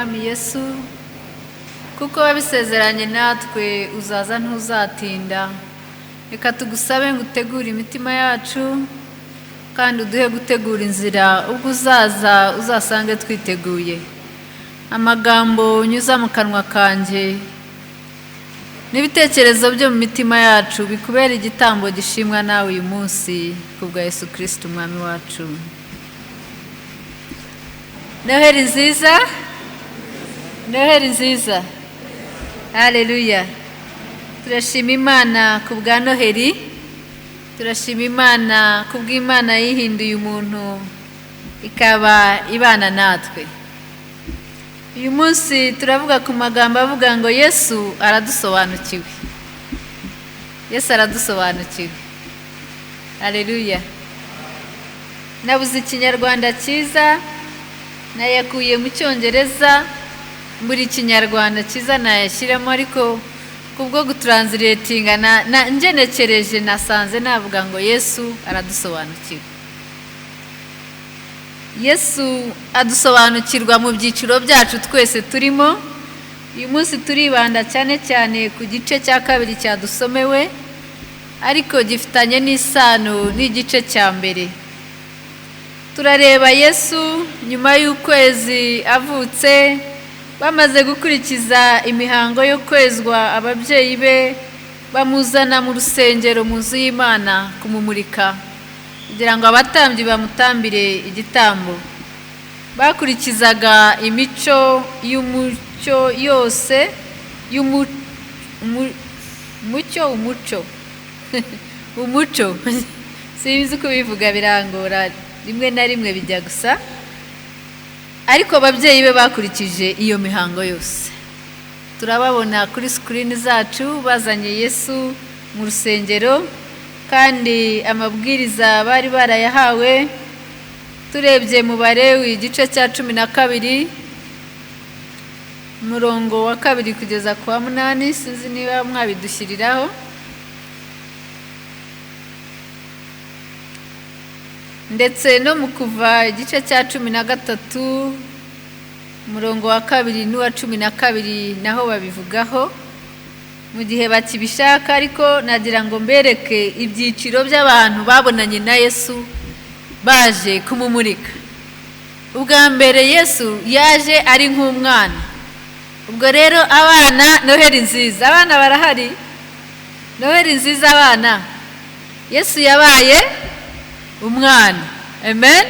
mwami Yesu kuko wabisezeranye natwe uzaza ntuzatinda. Reka tugusabe ngo utegure imitima yacu kandi uduhe gutegura inzira ubwo uzaza uzasange twiteguye. Amagambo unyuza mu kanwa kanje n'ibitekerezo byo mu mitima yacu bikubera igitambo gishimwa nawe uyu munsi kubwa Yesu Kristo umwami wacu. Noheri nziza, Noheri nziza. Haleluya. Turashima Imana kubwa Noheri, turashima Imana kubw'Imana yihinduye umuntu ikaba ibana natwe. Uyu munsi turavuga ku magambo avuga ngo Yesu aradusobanukiwe. Yesu aradusobanukiwe. Haleluya. Nabuze ikinyarwanda cyiza nayakuye mu Cyongereza, muri Kinyarwanda cyiza nayashyiramo, ariko kubwo gutranslatinga na ngenekereje nasanze navuga ngo Yesu aradusobanukiwe. Yesu adusobanukirwa mu byiciro byacu twese turimo. Uyu munsi turibanda cyane cyane ku gice cya kabiri cyadusomewe, ariko gifitanye n'isano n'igice cya mbere. Turareba Yesu nyuma y'ukwezi avutse, bamaze gukurikiza imihango yo kwezwa, ababyeyi be bamuzana mu rusengero mu nzu y'Imana kumumurika kugira ngo abatambyi bamutambire igitambo. Bakurikizaga imico y'umucyo yose umuco sinzi kubivuga, birangora rimwe na rimwe bijya gusa, ariko ababyeyi be bakurikije iyo mihango yose. Turababona kuri screen zacu bazanye Yesu mu rusengero, kandi amabwiriza bari barayahawe. Turebye mu Balewi igice cya 12 umurongo wa 2 kugeza ku wa 8, sinzi niba mwabidushyiriraho. Ndetse no mu Kuva igice cya 13 umurongo wa 2 n'uwa 12 naho babivugaho mu gihe bakibishaka, ariko nagira ngo mbereke ibyiciro by'abantu babonanye na Yesu baje kumumurika. Ubwa mbere Yesu yaje ari nk'umwana. Ubwo rero abana, Noheri nziza. Abana barahari? Noheri nziza abana. Yesu yabaye umwana. Amen.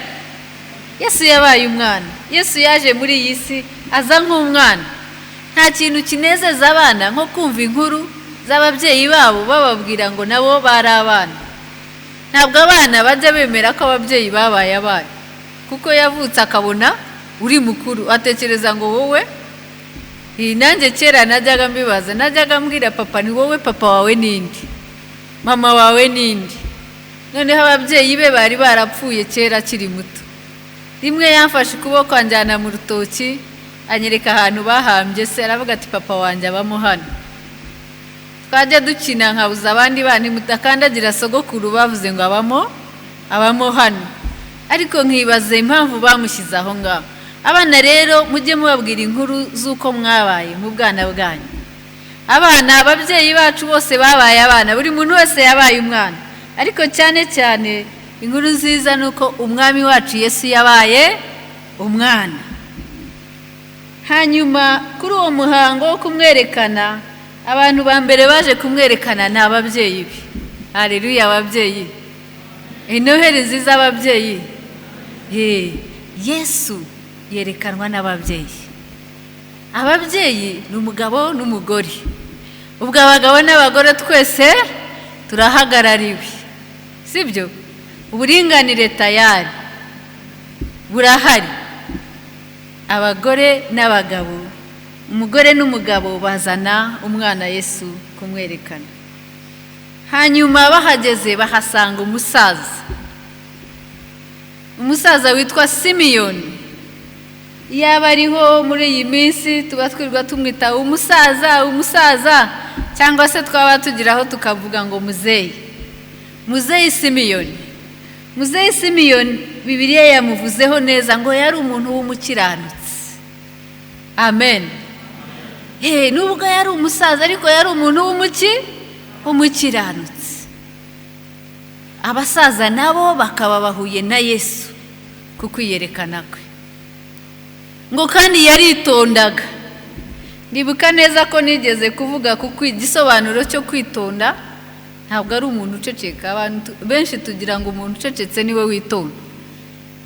Yesu yabaye umwana. Yesu yaje muri iyi si aza nk'umwana. Nta kintu kinezeza abana nko kumva inkuru z'ababyeyi babo bababwira ngo nabo bari abana. Ntabwo abana bajya bemera ko ababyeyi babaye abana, kuko yavutse akabona uri mukuru, atekereza ngo wowe. Nanjye kera najyaga mbibaza, najyaga mbwira papa, ni wowe papa wawe nindi, mama wawe nindi. Noneho ababyeyi be bari barapfuye kera akiri muto. Rimwe yamfashe ukuboko anjyana mu rutoki, anyereka ahantu bahambye se, aravuga ati papa wanjye abamo hano. Twajya dukina nkabuza abandi bana mutakandagira sogokuru, bavuze ngo abamo hano, ariko nkibaze impamvu bamushyize aho ngaho. Abana rero mujye mubabwira inkuru z'uko mwabaye mu bwana bwanyu. Abana, ababyeyi bacu bose babaye abana, buri muntu wese yabaye umwana, ariko cyane cyane inkuru nziza nuko umwami wacu Yesu yabaye umwana. Hanyuma kuri uwo muhango wo kumwerekana, abantu ba mbere baje kumwerekana ni ababyeyi be. Haleluya ababyeyi. Noheri nziza ababyeyi. Yesu yerekanwa n'ababyeyi. Ababyeyi ni umugabo n'umugore. Ubwo abagabo n'abagore twese turahagarariwe, sibyo? Uburinganire tayari burahari. Abagore n'abagabo, umugore n'umugabo bazana umwana Yesu kumwerekana. Hanyuma bahageze bahasanga umusaza witwa Simiyoni. Yaba ariho muri iyi minsi tuba twirwa tumwita umusaza, cyangwa se twaba tugiraho tukavuga ngo muzeyi Simiyoni. Muzeyi Simiyoni Bibiliya yamuvuzeho neza ngo yari umuntu w'umukiranutsi. amen. Nubwo yari umusaza ariko yari umuntu w'umukiranutsi. Abasaza nabo bakaba bahuye na Yesu kuko yerekana kwe ngo kandi yaritondaga. Ndibuka neza ko nigeze kuvuga kuko igisobanuro cyo kwitonda ntabwo ari umuntu uceceka. Abantu benshi tugira ngo umuntu ucecetse niwe witonda.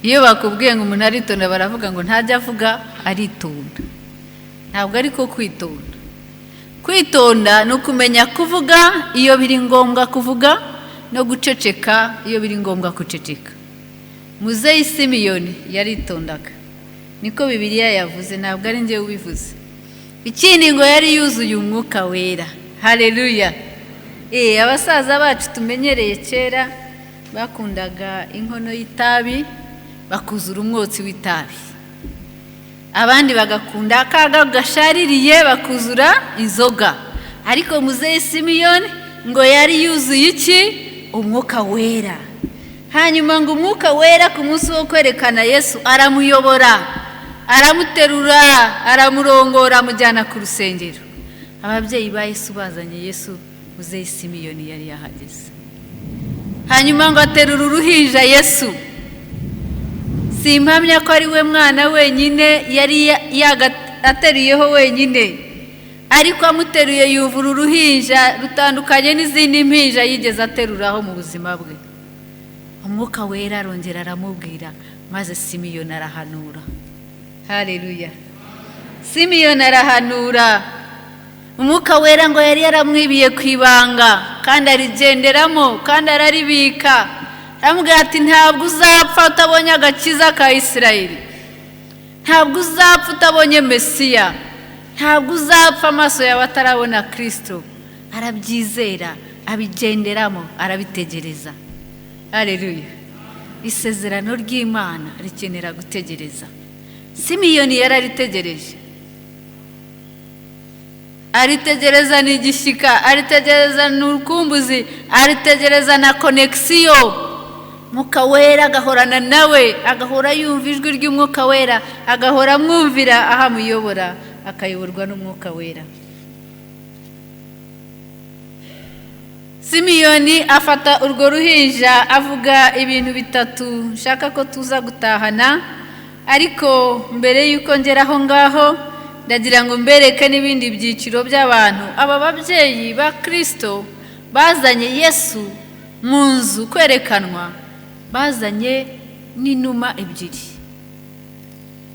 Iyo bakubwiye ngo umuntu aritonda baravuga ngo ntajya avuga, aritonda. Ntabwo ariko kwitonda. Kwitonda ni ukumenya kuvuga iyo biri ngombwa kuvuga no guceceka iyo biri ngombwa guceceka. Muzeyi Simiyoni yaritondaga, niko Bibiliya yavuze, ntabwo ari njye ubivuze. Ikindi ngo yari yuzuye umwuka wera. Haleluya. Abasaza bacu tumenyereye kera bakundaga inkono y'itabi, bakuzura umwotsi w'itabi. Abandi bagakunda akaga gashaririye bakuzura inzoga. Ariko Muzeyi Simiyoni ngo yari yuzuye iki? Umwuka wera. Hanyuma ngo umwuka wera ku munsi wo kwerekana Yesu aramuyobora, aramuterura, aramurongora, amujyana ku rusengero. Ababyeyi ba Yesu bazanye Yesu, Muzeyi Simiyoni yari yahageze. Hanyuma ngo aterura uruhinja Yesu. Simpamya ko ari we mwana wenyine yari ateruyeho wenyine, ariko amuteruye yuvura uruhinja rutandukanye n'izindi mpinja yigeze ateruraho mu buzima bwe. Umwuka wera arongera aramubwira, maze Simiyoni arahanura. Haleluya. Simiyoni arahanura. Umwuka wera ngo yari yaramwibiye ku ibanga kandi arigenderamo kandi araribika. Aramubwira ati ntabwo uzapfa utabonye agakiza ka Isirayeli. Ntabwo uzapfa utabonye Mesiya. Ntabwo uzapfa amaso yawe atarabona Kristo. Arabyizera, abigenderamo, arabitegereza. Haleluya. Isezerano ry'Imana rikenera gutegereza. Simiyoni yararitegereje. Aritegereza n'igishyika, aritegereza n'urukumbuzi, aritegereza na konekisiyo. Mwuka wera agahorana nawe, agahora yumva ijwi ry'umwuka wera, agahora amwumvira aho amuyobora, akayoborwa n'umwuka wera. Simiyoni afata urwo ruhinja avuga ibintu bitatu nshaka ko tuza gutahana, ariko mbere y'uko ngera aho ngaho ndagira ngo mbereke n'ibindi byiciro by'abantu. Aba babyeyi ba Kristo bazanye Yesu mu nzu kwerekanwa, bazanye n'inuma ebyiri.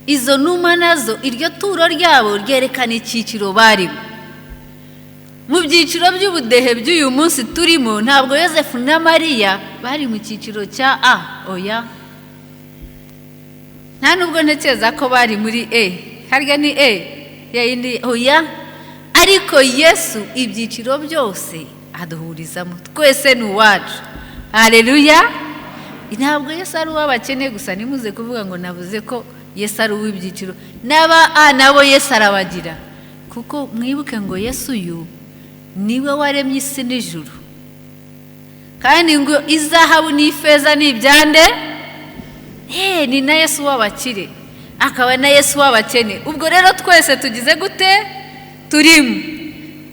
Izo numa nazo iryo turo ryabo ryerekana icyiciro barimo. Mu byiciro by'ubudehe by'uyu munsi turimo, ntabwo Yosefu na Mariya bari mu cyiciro cya A, oya. Nta nubwo ntekereza ko bari muri E, harya ni E yayindi, oya. Ariko Yesu ibyiciro byose aduhurizamo, twese ni uwacu. Haleluya. Ntabwo Yesu ari uw'abakene gusa, nimuze kuvuga ngo navuze ko Yesu ari uw'ibyiciro. N'aba A nabo Yesu arabagira, kuko mwibuke ngo Yesu uyu niwe waremye isi n'ijuru, kandi ngo izahabu n'ifeza n'ibyande, ni na Yesu w'abakire, akaba na Yesu w'abakene. Ubwo rero twese tugize gute? Turimo.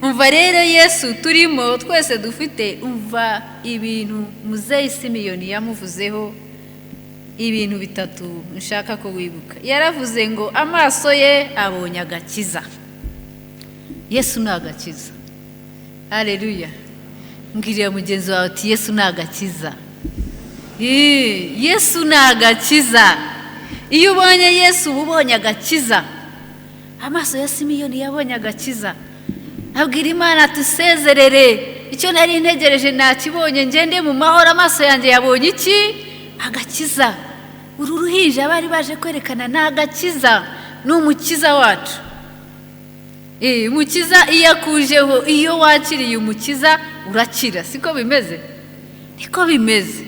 Umva rero Yesu turimo twese dufite, umva ibintu Muzeyi Simiyoni yamuvuzeho, ibintu bitatu nshaka ko wibuka. Yaravuze ngo amaso ye abonye agakiza. Yesu ni agakiza. Haleluya. Mbwirira mugenzi wawe ati Yesu ni agakiza. Yesu ni agakiza. Iyo ubonye Yesu uba ubonye agakiza. Amaso ya Simiyoni yabonye agakiza. Abwira Imana ati sezerere, icyo nari ntegereje nakibonye, ngende mu mahoro, amaso yanjye yabonye iki? Agakiza. Uru ruhinja bari baje kwerekana ni agakiza, ni umukiza wacu. Umukiza iyo akujeho, iyo wakiriye umukiza urakira. Siko bimeze? Niko bimeze.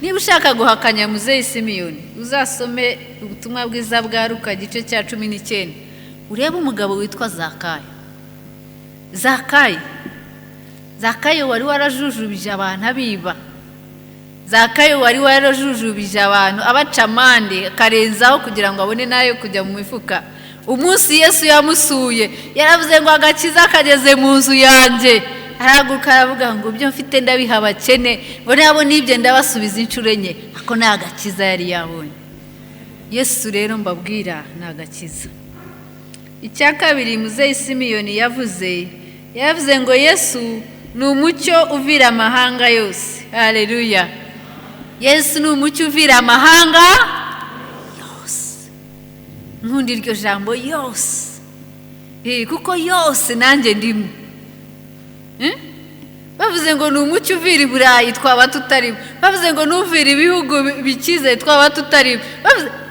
Niba ushaka guhakanya Muzeyi Simiyoni, uzasome ubutumwa bwiza bwa Luka igice cya 19. Urebe umugabo witwa Zakayo wari warajujubije abantu abiba. Zakayo wari warajujubije abantu abaca amande, akarenzaho kugira ngo abone nayo kujya mu mifuka. umunsi Yesu yamusuye yaravuze ngo agakiza kageze mu nzu yanjye, arahaguruka aravuga ngo ibyo mfite ndabiha abakene, ngo nabo n'ibyo ndabasubiza inshuro enye. Ako ni agakiza yari yabonye. Yesu rero mbabwira ni agakiza. Icya kabiri muzeyi Simiyoni yavuze ngo Yesu ni umucyo uvira amahanga yose. Haleluya. Yesu ni umucyo uvira amahanga yose. Nkunda iryo jambo yose, kuko yose nanjye ndimo. Bavuze ngo ni umucyo uvira i Burayi twaba tutarimo, bavuze ngo n'uvira ibihugu bikize twaba tutarimo,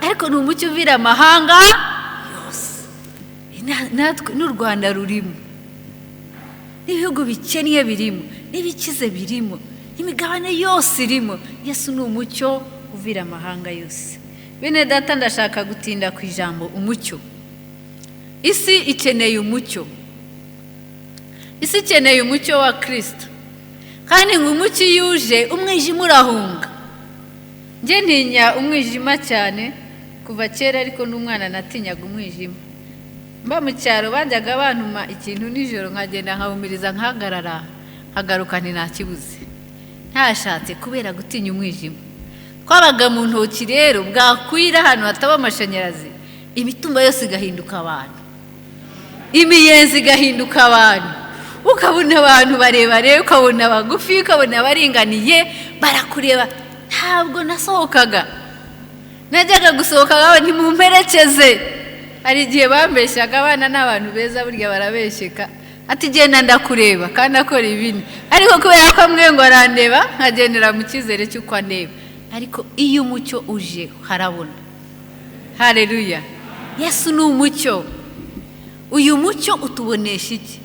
ariko ni umucyo uvira amahanga yose. Natwe n'u Rwanda rurimo, n'ibihugu bikennye birimo, n'ibikize birimo, imigabane yose irimo. Yesu ni umucyo uvira amahanga yose. Bene data, ndashaka gutinda ku ijambo umucyo. Isi ikeneye umucyo. Isi ikeneye umucyo wa Kristo. Kandi ngo umucyo yuje umwijima urahunga. Nge ntinya umwijima cyane kuva kera, ariko n'umwana natinyaga umwijima. Mba mu cyaro bajyaga bantuma ikintu nijoro nkagenda nkahumiriza nkahagarara, nkagaruka ntinakibuze, ntashatse kubera gutinya umwijima. Twabaga mu ntoki rero, bwakwira ahantu hataba amashanyarazi, imitumba yose igahinduka abantu, imiyenzi igahinduka abantu, ukabona abantu barebare, ukabona abagufi, ukabona abaringaniye barakureba. Ntabwo nasohokaga, najyaga gusohoka ntimumperekeze. Hari igihe bambeshyaga abana n'abantu beza, burya barabeshyeka, ati genda ndakureba kandi akora ibindi, ariko kubera ko amwe ngo arandeba nkagendera mu cyizere cy'uko andeba. Ariko iyo umucyo uje harabona. Haleluya. Yesu ni umucyo. Uyu mucyo utubonesha iki?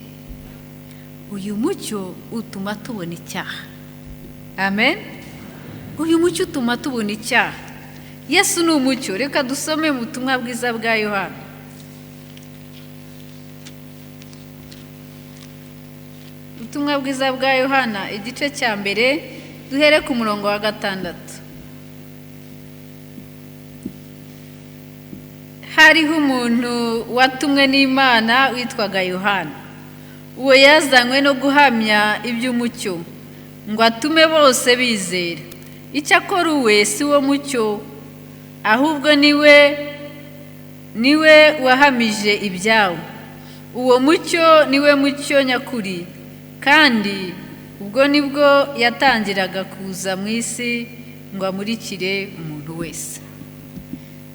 Uyu mucyo utuma tubona icyaha. Amen. Uyu mucyo utuma tubona icyaha. Yesu ni umucyo. Reka dusome mu butumwa bwiza bwa Yohana. Ubutumwa bwiza bwa Yohana igice cya mbere duhere ku murongo wa 6. Hariho umuntu watumwe n'Imana witwaga Yohana. Uwo yazanywe no guhamya iby'umucyo, ngo atume bose bizera. Icyakora uwe si wo mucyo, ahubwo niwe wahamije ibyawo. Uwo mucyo niwe mucyo nyakuri, kandi ubwo nibwo yatangiraga kuza mu isi ngo amurikire umuntu wese.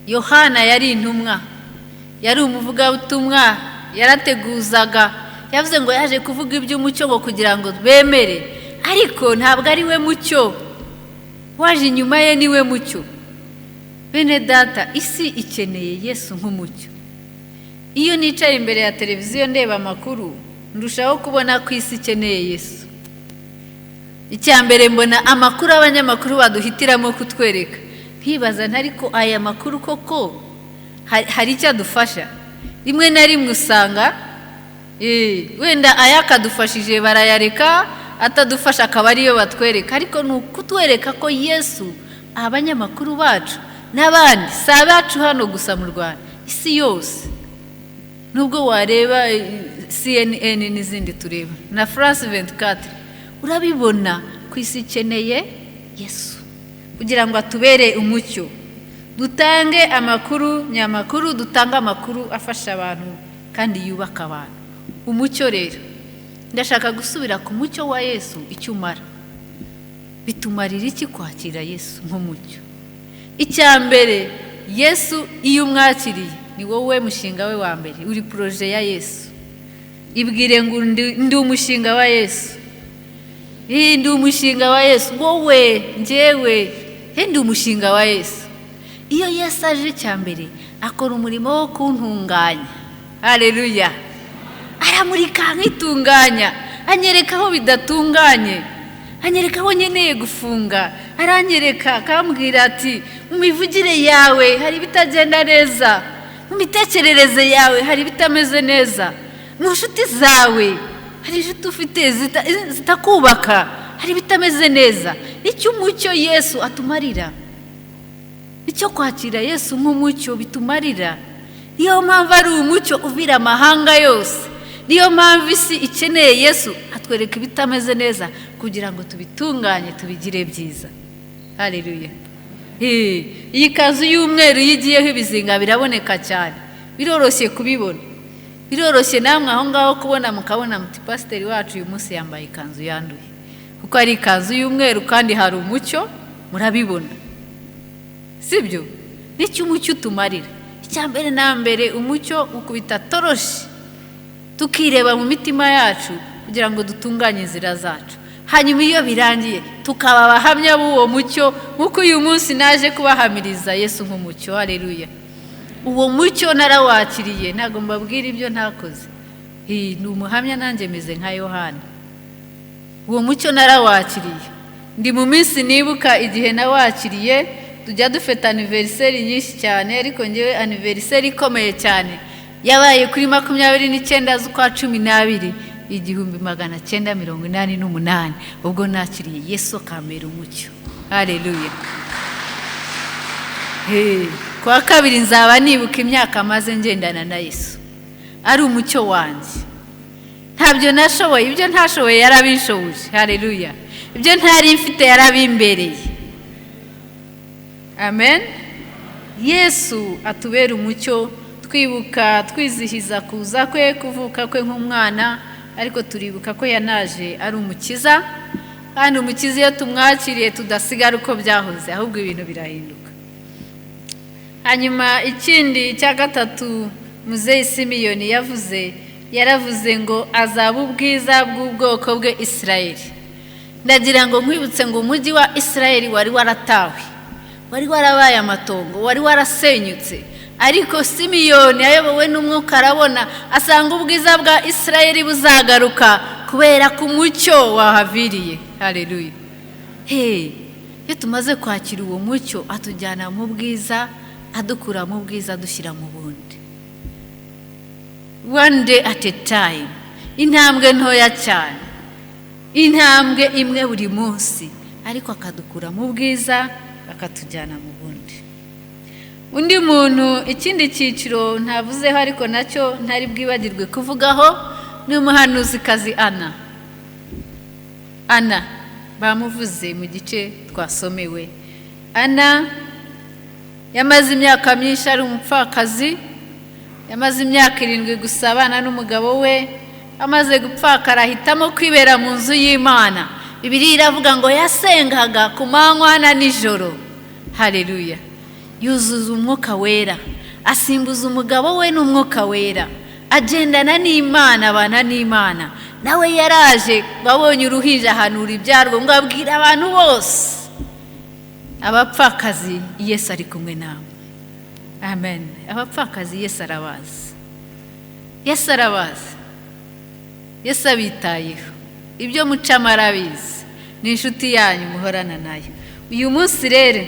Yohana yari intumwa, yari umuvugabutumwa, yarateguzaga. Yavuze ngo yaje kuvuga iby'umucyo ngo kugira ngo bemere, ariko ntabwo ari we mucyo, waje inyuma ye niwe mucyo. Bene data, isi ikeneye Yesu nk'umucyo. Iyo nicaye imbere ya televiziyo ndeba amakuru, ndushaho kubona ko isi ikeneye Yesu. Icya mbere mbona amakuru abanyamakuru baduhitiramo kutwereka, ntibaza ntariko aya makuru koko hari icyo adufasha. Rimwe na rimwe usanga wenda ayakadufashije barayareka, atadufasha akaba ariyo batwereka. Ariko ni ukutwereka ko Yesu, abanyamakuru bacu n'abandi si abacu hano gusa mu Rwanda, isi yose. Nubwo wareba CNN n'izindi tureba na France 24, urabibona ku isi ikeneye Yesu kugira ngo atubere umucyo. Dutange amakuru nyamakuru, dutange amakuru afasha abantu kandi yubaka abantu. Umucyo rero, ndashaka gusubira ku mucyo wa Yesu. Icyo umara, bitumarira iki kwakira Yesu nk'umucyo? Icya mbere, Yesu iyo umwakiriye ni wowe mushinga we wa mbere, uri proje ya Yesu. Ibwire ngo ndi umushinga wa Yesu. Ndi umushinga wa Yesu. Wowe njyewe ndi umushinga wa Yesu. Iyo Yesu aje cya mbere akora umurimo wo kuntunganya. Haleluya. Aramurika nkitunganya, anyereka aho bidatunganye, anyereka aho nkeneye gufunga, aranyereka akambwira ati mu mivugire yawe hari bitagenda neza, mu mitekerereze yawe hari bitameze neza, mu nshuti zawe hari inshuti ufite zitakubaka, hari bitameze neza. Icyo umucyo Yesu atumarira, icyo kwakira Yesu nk'umucyo bitumarira, niyo mpamvu ari umucyo uvira amahanga yose. Niyo mpamvu isi ikeneye Yesu atwereka ibitameze neza kugira ngo tubitunganye tubigire byiza. Haleluya. Iyi kanzu y'umweru yigiyeho ibizinga biraboneka cyane, biroroshye kubibona, biroroshye namwe aho ngaho kubona mukabona muti pasiteri wacu uyu munsi yambaye ikanzu yanduye, kuko ari ikanzu y'umweru kandi hari umucyo, murabibona. Sibyo? N'icyo umucyo utumarira. Icyambere na mbere umucyo ukubita toroshi tukireba mu mitima yacu kugira ngo dutunganye inzira zacu. Hanyuma iyo birangiye tukaba abahamya b'uwo mucyo, nk'uko uyu munsi naje kubahamiriza Yesu nk'umucyo. Haleluya. Uwo mucyo narawakiriye, ntabwo mbabwira ibyo ntakoze. Ni umuhamya nanjye meze nka Yohana. Uwo mucyo narawakiriye. Ndi mu minsi nibuka igihe nawakiriye, tujya dufata anniversaire nyinshi cyane, ariko ngewe anniversaire ikomeye cyane yabaye kuri 29 z'ukwa 12 1988, ubwo nakiriye Yesu kamera umucyo. Haleluya. Kwa kabiri nzaba nibuka imyaka maze ngendana na Yesu, ari umucyo wanjye. Ntabyo nashoboye, ibyo ntashoboye yarabishoboje. Haleluya. Ibyo ntari mfite yarabimbereye. Amen. Yesu atubera umucyo, twibuka twizihiza kuza kwe, kuvuka kwe nk'umwana, ariko turibuka ko yanaje ari umukiza. Kandi umukiza iyo tumwakiriye tudasigara uko byahoze, ahubwo ibintu birahinduka. Hanyuma ikindi cya gatatu Muzeyi Simiyoni yaravuze ngo azaba ubwiza bw'ubwoko bwe Isirayeli. Ndagira ngo nkwibutse ngo umujyi wa Isirayeli wari waratawe, wari warabaye amatongo, wari warasenyutse, ariko Simiyoni ayobowe n'umwuka arabona asanga ubwiza bwa Isirayeli buzagaruka kubera ku mucyo wahaviriye. Haleluya. Iyo tumaze kwakira uwo mucyo atujyana mu bwiza, adukura mu bwiza dushyira mu bundi. One day at a time, intambwe ntoya cyane, intambwe imwe buri munsi, ariko akadukura mu bwiza akatujyana mu bundi. Undi muntu, ikindi cyiciro ntavuzeho ariko nacyo ntari bwibagirwe kuvugaho, ni umuhanuzikazi Ana bamuvuze mu gice twasomewe. Ana yamaze imyaka myinshi ari umupfakazi, yamaze imyaka 7 gusa abana n'umugabo we, amaze gupfakara ahitamo kwibera mu nzu y'Imana. Bibiliya iravuga ngo yasengaga ku manywa na nijoro. Haleluya. Yuzuza umwuka wera, asimbuza umugabo we n'umwuka wera, agendana n'Imana, abana n'Imana. Nawe yaraje babonye uruhinja ahanura ibyarwo ngo abwira abantu bose, abapfakazi Yesu ari kumwe nawe. Amen. Abapfakazi Yesu arabazi. Yesu arabazi. Yesu abitayeho. Ibyo mucamo arabizi. Ni inshuti yanyu muhorana nayo. Uyu munsi rero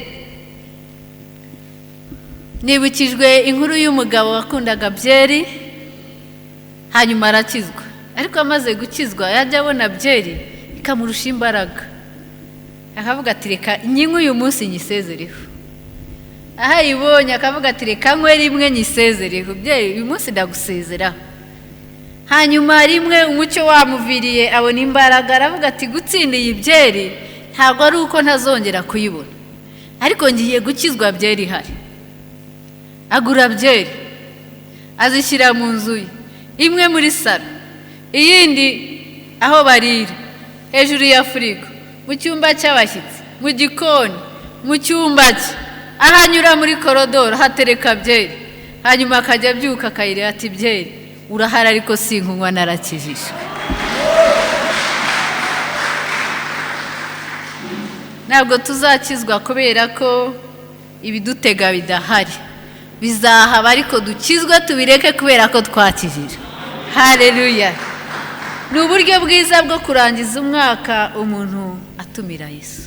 nibukijwe inkuru y'umugabo wakundaga byeri, hanyuma arakizwa. Ariko amaze gukizwa yajya abona byeri ikamurusha imbaraga, akavuga ati reka nyinywe uyu munsi nyisezereho. Aha yibonye akavuga ati reka nkwe rimwe nyisezereho, byeri uyu munsi ndagusezeraho. Hanyuma rimwe umucyo wamuviriye abona imbaraga, aravuga ati gutsinda iyi byeri ntabwo ari uko ntazongera kuyibona, ariko ngiye gukizwa byeri ihari. Agura byeri azishyira mu nzu ye, imwe muri salo, iyindi aho barira, hejuru ya firigo, mu cyumba cy'abashyitsi, mu gikoni, mu cyumba cye, ahanyura muri korodoro hatereka byeri. Hanyuma akajya abyuka akayireba ati byeri urahari ariko sinkunywa narakijijwe. Ntabwo tuzakizwa kubera ko ibidutega bidahari, bizahaba ariko dukizwe tubireke kubera ko twakijijwe. Haleluya. Ni uburyo bwiza bwo kurangiza umwaka umuntu atumira Yesu.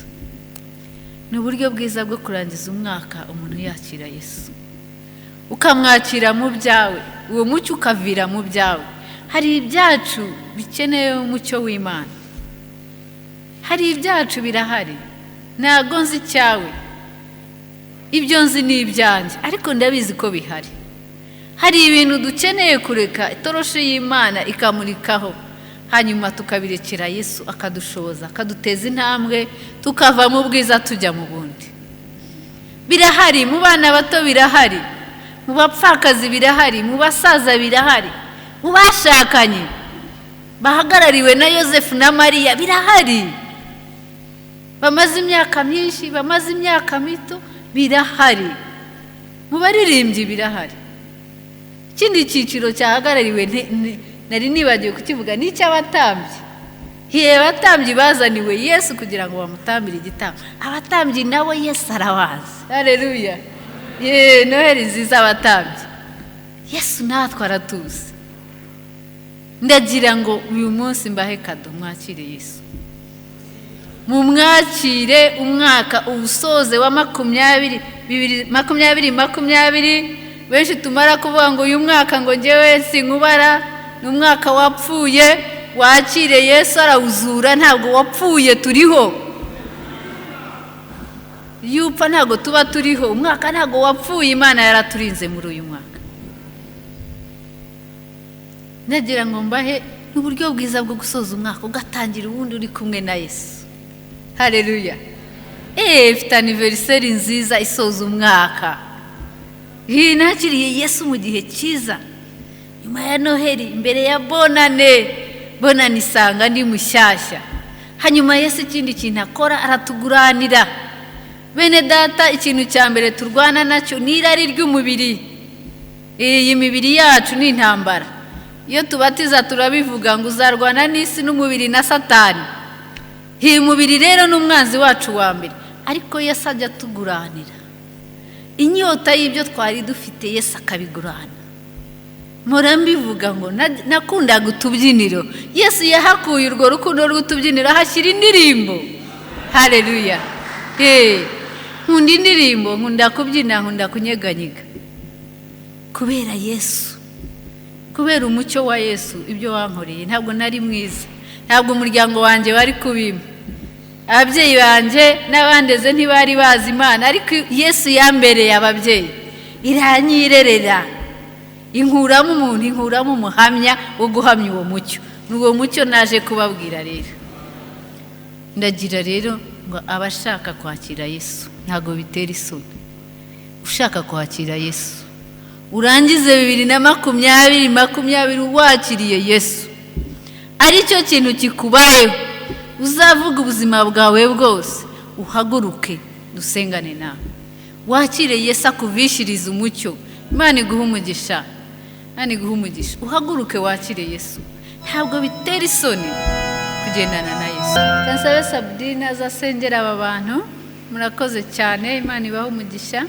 Ni uburyo bwiza bwo kurangiza umwaka umuntu yakira Yesu, ukamwakira mu byawe, uwo mucyo ukavira mu byawe. Hari ibyacu bikeneye umucyo w'Imana, hari ibyacu birahari, ntago nzi cyawe, ibyo nzi ni ibyanjye, ariko ndabizi ko bihari. hari ibintu dukeneye kureka itoroshi y'Imana ikamurikaho, hanyuma tukabirekera Yesu akadushoboza, akaduteza intambwe tukava mu bwiza tujya mu bundi. Birahari mu bana bato, birahari mu bapfakazi, birahari mu basaza, birahari mu bashakanye bahagarariwe na Yosefu na Mariya, birahari bamaze imyaka myinshi, bamaze imyaka mito, birahari mu baririmbyi, birahari. Ikindi cyiciro cyahagarariwe nari nibagiwe kukivuga ni icy'abatambyi. Abatambyi bazaniwe Yesu kugira ngo bamutambire igitambo. Abatambyi nabo Yesu arabazi. Haleluya. Noheli nziza abatambyi. Yesu natwe aratuzi. Ndagira ngo uyu munsi mbahe kado, mwakire Yesu. Mumwakire umwaka ubusoze wa 2020. Benshi tumara kuvuga ngo uyu mwaka ngo ngewe sinkubara, ni umwaka wapfuye. Wakire Yesu arawuzura, ntabwo wapfuye, turiho. Yupfa ntabwo tuba turiho, umwaka ntabwo wapfuye, Imana yaraturinze muri uyu mwaka. Nagira ngo mbahe n'uburyo bwiza bwo gusoza umwaka ugatangira ubundi uri kumwe na Yesu. Haleluya. Ifite anniversaire nziza isoza umwaka. Nakiriye Yesu mu gihe cyiza, nyuma ya Noheli, imbere ya Bonane isanga ndi mushyashya. Hanyuma Yesu ikindi kintu akora, aratuguranira. Bene data, ikintu cya mbere turwana nacyo ni irari ry'umubiri. Iyi mibiri yacu ni intambara. Iyo tubatiza turabivuga ngo uzarwana n'isi n'umubiri na Satani. Iyi mubiri rero ni umwanzi wacu wa mbere, ariko Yesu ajya atuguranira. Inyota y'ibyo twari dufite Yesu akabigurana. Mpora mbivuga ngo nakundaga utubyiniro. Yesu yahakuye urwo rukundo rw'utubyiniro ahashyira indirimbo. Haleluya. Nkunda indirimbo, nkunda kubyina, nkunda kunyeganyega. Kubera Yesu, kubera umucyo wa Yesu, ibyo wankoreye ntabwo nari mwiza, ntabwo umuryango wanjye wari kubimpa, ababyeyi banjye n'abandeze ntibari bazi Imana, ariko Yesu yambereye ababyeyi, iranyirerera, inkuramo umuntu, inkuramo umuhamya wo guhamya uwo mucyo. N'uwo mucyo naje kubabwira rero. Ndagira rero ngo abashaka kwakira Yesu ntabwo bitera isoni. Ushaka kwakira Yesu, urangize 2020 wakiriye Yesu, aricyo kintu kikubayeho, uzavuga ubuzima bwawe bwose, uhaguruke dusengane nawe. Wakire Yesu akuvishiriza umucyo. Imana iguha umugisha, Imana iguha umugisha. Uhaguruke wakire Yesu, ntabwo bitera isoni kugendana na Yesu. Kansabe Sabdina azasengera aba bantu. Murakoze cyane, Imana ibaha umugisha.